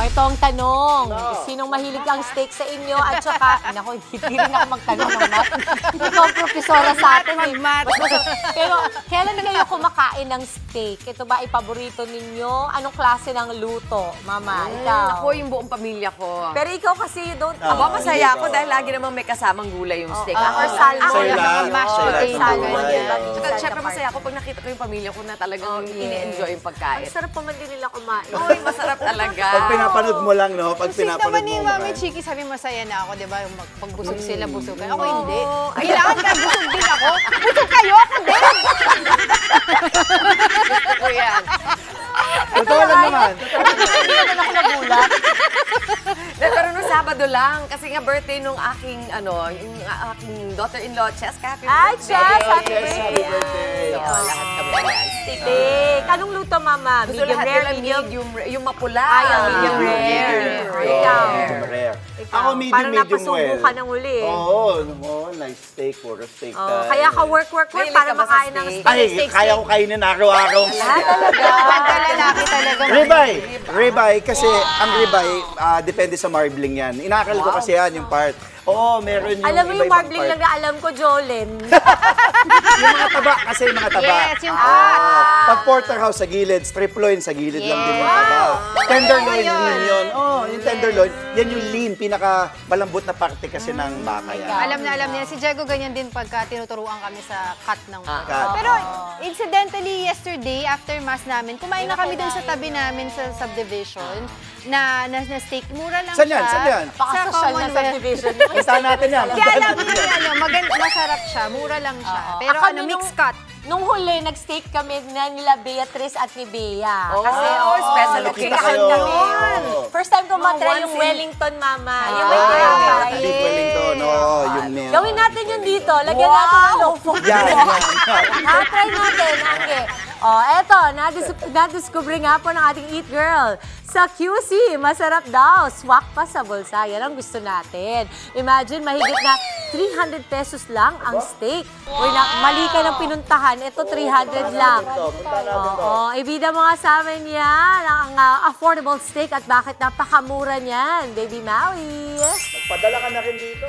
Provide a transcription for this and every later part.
ito ang tanong. Sinong mahilig ang steak sa inyo? At saka, naku, hindi rin ako magtanong ng math. Ikaw ang profesora sa atin. Pero, kailan kayo kumakain ng steak? Ito ba ipaborito ninyo? Anong klase ng luto, Mama? Ikaw? Ako, yung buong pamilya ko. Pero ikaw kasi, you don't... Aba, masaya ako dahil lagi namang may kasamang gulay yung steak. Or salmon. Mashed potato. Salmon. Siyempre, masaya ako pag nakita ko yung pamilya ko na talagang ini-enjoy yung pagkain. Ang sarap pa man din nila kumain. Uy, masarap talaga. Pag pinapanood mo lang, no? Pag Kasi pinapanood naman ni mo. Mami Chiki, sabi masaya na ako, di ba? Pag busog sila, busogan. Ako hindi. Kailangan ka, busog din ako. Busog kayo, ako din. Ito yan. Totoo lang naman. Hindi naman ako nagulat. Pero nung Sabado lang, kasi nga birthday nung aking, yung aking daughter-in-law, Cheska. Happy Ay, birthday. Chess! Happy Happy birthday! birthday. So, lahat kami yan. Steak. Steak. Anong luto, Mama? Gusto Medium lahat rare, nila medium? yung mapula. Ay, ang medium rare. Ikaw. Medium rare. Ikaw. Ako medium, Parang medium napasubo well. ka ng uli. Oo, nice steak, puro steak. Kaya ka work Mahilig para ka ba sa makain ng steak? steak. Ay, kaya ko kainin araw-araw. Pagka lalaki talaga. Ribeye. Ribeye, kasi ang ribeye, depende sa marbling yan. Inakal ko kasi yan, yung part. Oo, meron yung Alam mo yung iba-ibang marbling part. lang na alam ko, Jolene. Yung mga taba, kasi yung mga taba. Yes, yung fat. Pag porterhouse sa gilid, strip loin sa gilid lang din yung taba. Tenderloin, lean yun. Yung tenderloin, yan yung lean, pinaka malambot na parte kasi ng baka yan. Alam na niya. Si Diego ganyan din pagka tinuturuan kami sa cut ng Cut. Pero incidentally, yesterday, after mass namin, kumain na kami dun sa tabi namin sa subdivision na steak. Mura lang Saan siya. yan? Saan yan? Sa Pakasocial na Commonwealth. subdivision. Puntahan natin yan. Kaya alam mo yun, masarap siya. Mura lang siya. Pero Ako, mixed cut. Nung huli, nag-steak kami na nila Beatrice at ni Bea. Oh, Kasi, special nakita nagkikahan kayo. kami. Oo. First time ko matry once yung in- Wellington, Mama. Yung Beef may Wellington, yung meal. Gawin natin yun dito. Lagyan natin ng low food. Yan, Try natin, Angge. Eto, nadiscover nga po ng ating Eat Girl. Sa QC, masarap daw. Swak pa sa bulsa. Yan ang gusto natin. Imagine, mahigit na 300 pesos lang ang steak. Uy, mali ka ng pinuntahan. Ito, 300 lang. Oo, ibida mo nga sa amin yan. Ang affordable steak at bakit napakamura niyan. Baby Maui. Magpadala ka na rin dito.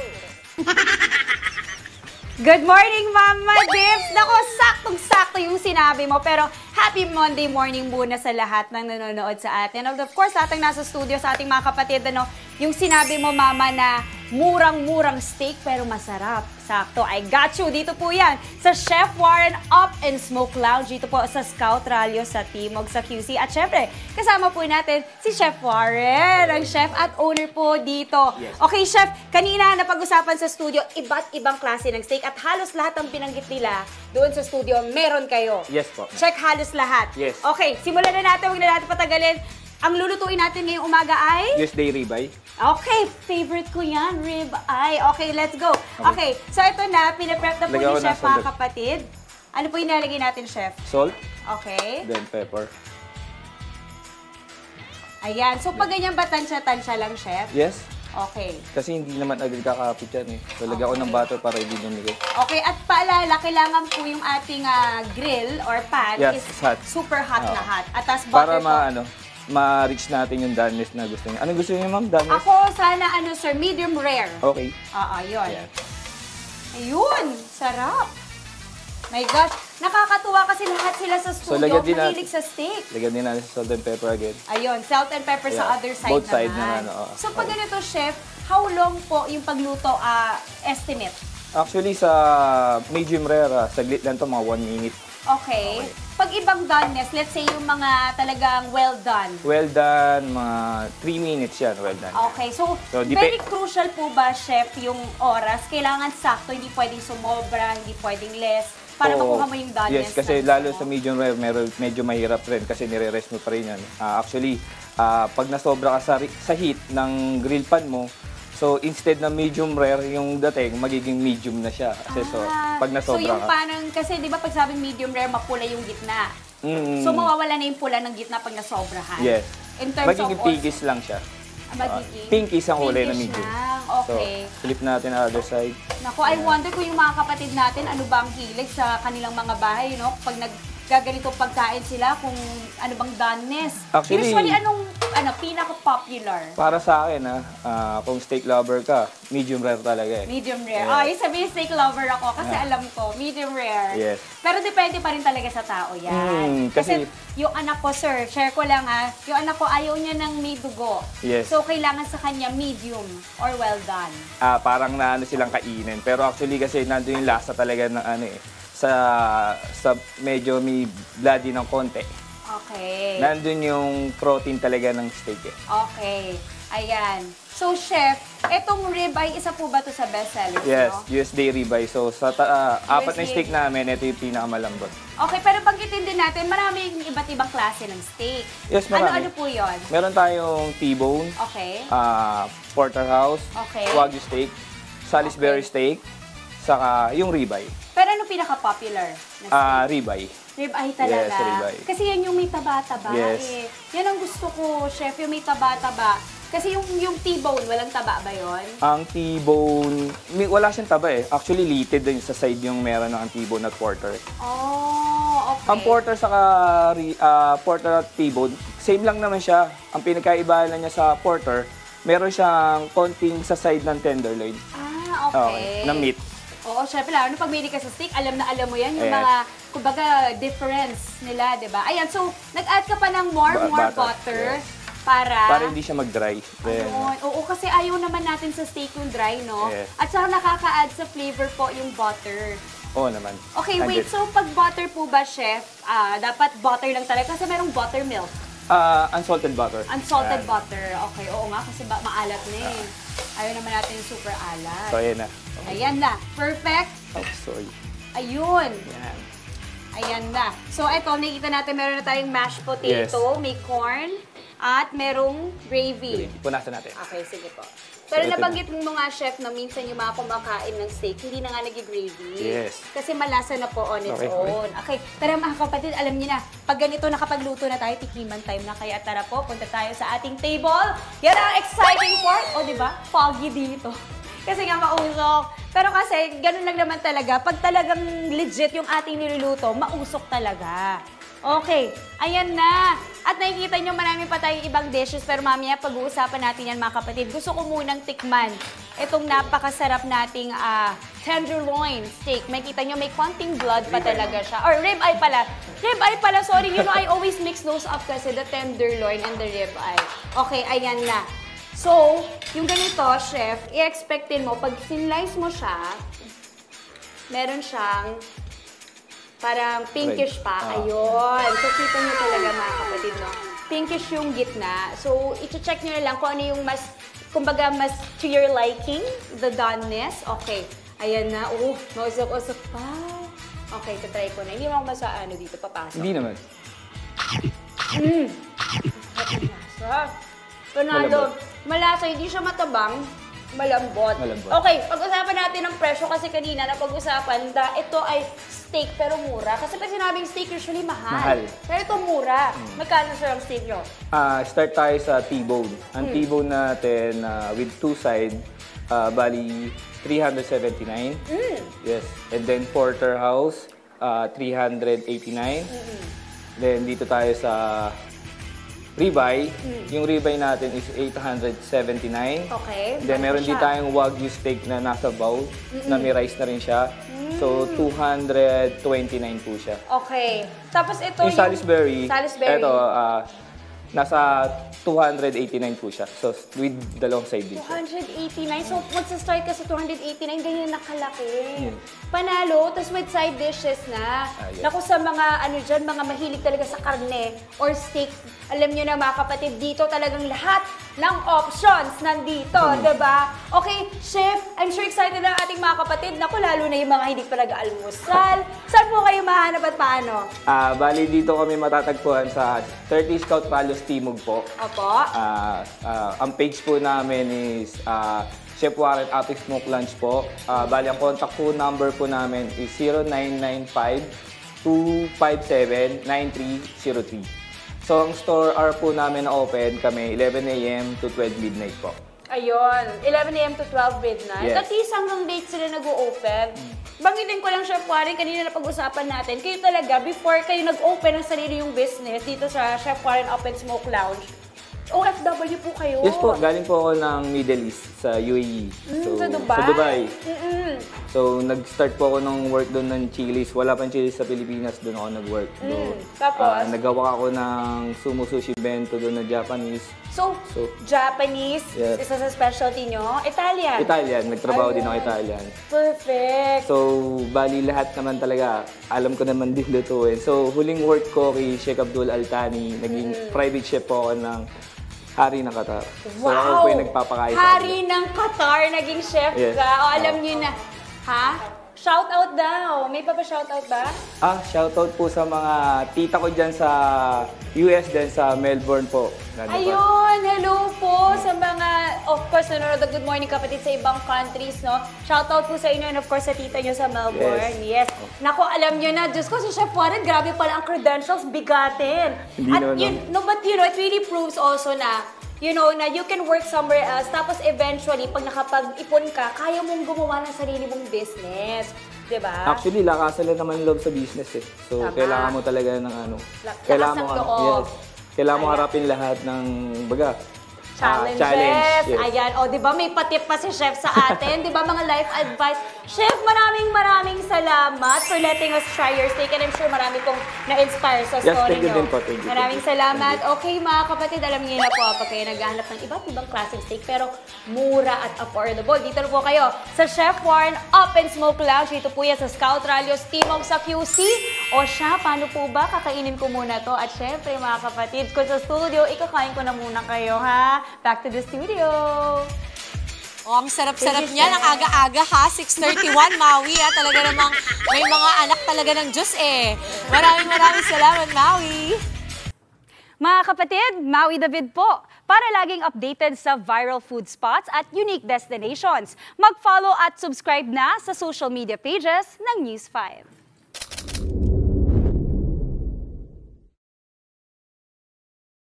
Good morning, Mama Dips! Nako, saktong-sakto yung sinabi mo. Pero happy Monday morning muna sa lahat ng nanonood sa atin. And of course, lahat ng nasa studio sa ating mga kapatid, yung sinabi mo, Mama, na murang-murang steak pero masarap. Sakto, I got you. Dito po yan sa Chef Warren Up and Smoke Lounge. Dito po sa Scout Ralio sa Timog, sa QC. At syempre, kasama po natin si Chef Warren, ang chef at owner po dito. Yes. Okay, Chef, kanina napag-usapan sa studio, iba't ibang klase ng steak at halos lahat ng binanggit nila doon sa studio, meron kayo. Yes po. Check halos lahat. Yes. Okay, simulan na natin, huwag na natin patagalin. Ang lulutuin natin ngayong umaga ay? Tuesday ribeye. Okay, favorite ko yan, rib eye. Okay, let's go. Okay, so ito na, pinaprep na po Lagyan ni ko ng Chef mga salt. kapatid. Ano po yung nalagay natin, Chef? Salt, Okay. then pepper. Ayan, so pag ganyan ba tansya-tansya lang, Chef? Yes. Okay. Kasi hindi naman agad kakapit yan eh. So, lagyan ko ng butter para hindi lumigay. Okay, at paalala, kailangan po yung ating grill or pan Yes, is hot. super hot na hot. At tas Para butter po. ma-reach natin yung doneness na gusto niya. Anong gusto niyo, ma'am? Doneness? Ako, sana sir, medium rare. Okay. Oo, yun. Yan. Ayun, sarap. My gosh, nakakatuwa kasi lahat sila sa studio, lagyan din mahilig natin. sa steak. Lagyan din natin salt and pepper again. Ayun, salt and pepper sa Yeah. other side Both naman. side naman, oo. So pag ganito, Chef, how long po yung pagluto estimate? Actually, sa medium rare, saglit lang to mga 1 minute. Okay. Pag ibang doneness, let's say yung mga talagang well done. Well done, mga 3 minutes yan, well done. Okay, so, So, very crucial po ba, Chef, yung oras? Kailangan sakto, hindi pwedeng sumobra, hindi pwedeng less, para Oo. makuha mo yung doneness. Yes, kasi na gusto lalo mo. sa medium rare, medyo mahirap rin kasi nire-rest mo pa rin yan. Actually, pag nasobra ka sa heat ng grill pan mo, so instead na medium rare yung dating, magiging medium na siya. Kasi pag So nasobra yung ka. parang, kasi di ba pag sabing medium rare, mapula yung gitna. Mm. So mawawala na yung pula ng gitna pag nasobrahan. Yes. In terms Magiging of pinkish lang siya. magiging Pinkish ang kulay na pinkish medium. lang. Okay. So, flip natin ang other side. Naku, I wonder kung yung mga kapatid natin, ano ba ang hilig sa kanilang mga bahay, Pag gaganitong pagkain sila, kung ano bang doneness. Actually, Usually, anong pinaka-popular? Para sa akin, kung steak lover ka, medium rare talaga eh. Medium rare. Yes. Oh, yung sabihin steak lover ako kasi alam ko, medium rare. Yes. Pero depende pa rin talaga sa tao yan. Kasi yung anak ko, sir, share ko lang yung anak ko ayaw niya ng may dugo. Yes. So, kailangan sa kanya medium or well done. parang naano silang kainin. Pero actually kasi nandun yung lasa talaga ng sa medyo may bloody ng konti. Okay. Nandun yung protein talaga ng steak eh. Okay. Ayan. So, chef, etong ribeye, isa po ba to sa bestsellers, Yes, no? USDA ribeye. So sa apat na steak namin, ito yung pinakamalambot. Okay, pero banggitin din natin, maraming iba't ibang klase ng steak. Yes, marami. Ano-ano po yon? Meron tayong T-bone, Okay. porterhouse, Okay. Wagyu steak, Salisbury steak, saka yung ribeye. Pero ano pinaka-popular na steak? Ribeye. Ribeye talaga. Yes, ribeye. Kasi yan yung may taba-taba. Yes. Yan ang gusto ko, chef, yung may taba-taba. Kasi yung T-bone, walang taba ba yon? Ang T-bone, wala siyang taba eh. Actually, litid din sa side yung meron ng T-bone at porter. Oh, okay. Ang porter saka porter at T-bone, same lang naman siya. Ang pinagkaibahan lang niya sa porter, meron siyang konting sa side ng tenderloin. Ah, okay. Na meat. Oo, syempre, lalo na pag may ka sa steak, alam na alam mo yan, yung Yes. mga, kumbaga, difference nila, di ba? Ayan, so, nag-add ka pa ng more butter, yes. para Para hindi siya mag-dry. Then, Ayun. Oo, kasi ayaw naman natin sa steak yung dry, no? Yes. At saka nakaka-add sa flavor po yung butter. oo naman. Okay, And wait. then, So, pag butter po ba, chef, dapat butter lang talaga kasi merong buttermilk. unsalted butter. Unsalted Ayan. butter. Okay, oo nga kasi maalat na eh. Ayaw naman natin yung super alat. So, ayan na. Ayan na. Perfect. Oh, sorry. Ayun. Yan. Ayan na. So, ito, nakikita natin meron na tayong mashed potato, may corn, at merong gravy. Punasan natin. Okay, sige po. Pero So, ito nabanggit mo nga, chef, na minsan yung mga kumakain ng steak, hindi na nga nag-gravy. Yes. Kasi malasa na po on its Okay, own. Okay. Tara mga kapatid, alam niyo na, pag ganito nakapagluto na tayo, tikiman time na. Kaya tara po, punta tayo sa ating table. Yan ang exciting part. O, di ba? Foggy dito. Kasi nga mausok. Pero kasi, ganun lang naman talaga. Pag talagang legit yung ating niluluto, mausok talaga. Okay, ayan na. At nakikita nyo, marami pa tayong ibang dishes, pero mamaya pag-uusapan natin yan, mga kapatid. Gusto ko munang tikman itong napakasarap nating tenderloin steak. Makikita nyo, may konting blood pa talaga siya. Or ribeye pala. Ribeye pala, sorry. You know, I always mix those up kasi, the tenderloin and the ribeye. Okay, ayan na. So, yung ganito, chef, i-expectin mo, pag sinlice mo siya, meron siyang parang pinkish pa. Ayun. So, kita nyo talaga, mga kapatid, no? Pinkish yung gitna. So, i-check nyo na lang kung ano yung mas, kumbaga, mas to your liking, the doneness. Okay. Ayan na. Oh, mausap-usap pa. Okay, tatry ko na. Hindi mo ako masa, dito, papasok. Hindi naman. Malasa. Panalo. Malasa, hindi siya matabang. Malambot. Malambot. Okay, pag-usapan natin ng presyo kasi kanina napag-usapan ito ay steak pero mura. Kasi pag sinabing steak, usually mahal. Mahal. Pero ito mura. Magkano sir ang steak nyo? Start tayo sa T-bone. Ang T-bone natin with two side, bali 379. Yes. And then porterhouse, 389. Then dito tayo sa ribeye. Yung ribeye natin is 879. Okay. Then meron din tayong Wagyu steak na nasa bowl, na may rice na rin siya. So 229 po siya. Okay. Tapos ito Yung Salisbury, Salisbury. ito, nasa 289 po siya. So, with dalawang side dish. 289. So, magsa-start ka sa 289, ganyan nakalaki. Panalo, tapos with side dishes na. yes. Naku, sa mga, mga mahilig talaga sa karne or steak, alam nyo na mga kapatid, dito talagang lahat ng options nandito, diba? Okay, chef, I'm sure excited na ang ating mga kapatid. Naku, lalo na yung mga hindi pa nag-almusal. Saan po kayo mahanap at paano? Bali, dito kami matatagpuan sa 30 Scout Palos Timog po. Opo. Ang page po namin is Chef Warren Apix Smoke Lunch po. Bali, ang contact po number po namin is 0995-257-9303. So, ang store hour po namin na open kami 11 a.m. to 12 midnight po. Ayun, 11 a.m. to 12 midnight. Yes. At least hanggang date sila nag-o-open. Banggitin ko lang, Chef Warren, kanina na pag-usapan natin, kayo talaga, before kayo nag-open ng sarili yung business dito sa Chef Warren Up and Smoke Lounge, OFW po kayo. Yes po, galing po ako ng Middle East sa UAE. So, sa Dubai? Sa Dubai. So, nag-start po ako ng work doon ng Chili's. Wala pang Chili's sa Pilipinas, doon ako nag-work. Tapos? Nagawa ako ng sumo sushi bento doon na Japanese. So, Japanese, Yes. isa sa specialty nyo. Italian? Italian, nagtrabaho din ako Italian. Perfect. So, bali lahat naman talaga, alam ko naman din lutuin. So, huling work ko kay Sheikh Abdul Altani, naging private chef po ako ng Hari ng Qatar. So, ako po yung nagpapakain sa Hari ng Qatar, naging chef Yes. ka. O, alam nyo na. Ha? Shout out daw. May shout out ba? Shoutout po sa mga tita ko dyan sa US din, sa Melbourne po. Ayun, hello po sa mga, of course, nanonood ng Good Morning Kapatid sa ibang countries, no? Shoutout po sa inyo and of course sa tita nyo sa Melbourne. Yes. Naku, alam nyo na, Diyos ko, si Chef Warren, grabe pala ang credentials, bigatin. Hindi At naman, but you know, it really proves also na, you know, na you can work somewhere else, tapos eventually, pag nakapag-ipon ka, kaya mong gumawa ng sarili mong business. Diba? Actually, lakasan lang naman loob sa business eh. So, Tama. kailangan mo talaga ng ano. Lakas ng loob. Yes. Kailangan mo harapin lahat ng, baga, Challenges. challenge. Yes. Ayan. O, di ba may patip pa si Chef sa atin? Di ba mga life advice? Chef, maraming salamat for letting us try your steak. And I'm sure marami pong na-inspire sa Yes, story thank you nyo. din po, thank you. Maraming salamat. Okay, mga kapatid, alam niyo na po pag kayo naghahanap ng iba't ibang klaseng steak pero mura at affordable. Dito na po kayo sa Chef Warren Up and Smoke Lounge. Dito po yan sa Scout Ralios Timog sa QC. O siya, paano po ba? Kakainin ko muna to. At syempre, mga kapatid, ko sa studio, ikakain ko na muna kayo, ha? Back to the studio. Oh, ang sarap-sarap niya. Ang aga-aga ha. 6:31, Maui. Talaga namang may mga anak talaga ng Diyos eh. Maraming salamat, Maui. Mga kapatid, Maui David po. Para laging updated sa viral food spots at unique destinations, mag-follow at subscribe na sa social media pages ng News 5.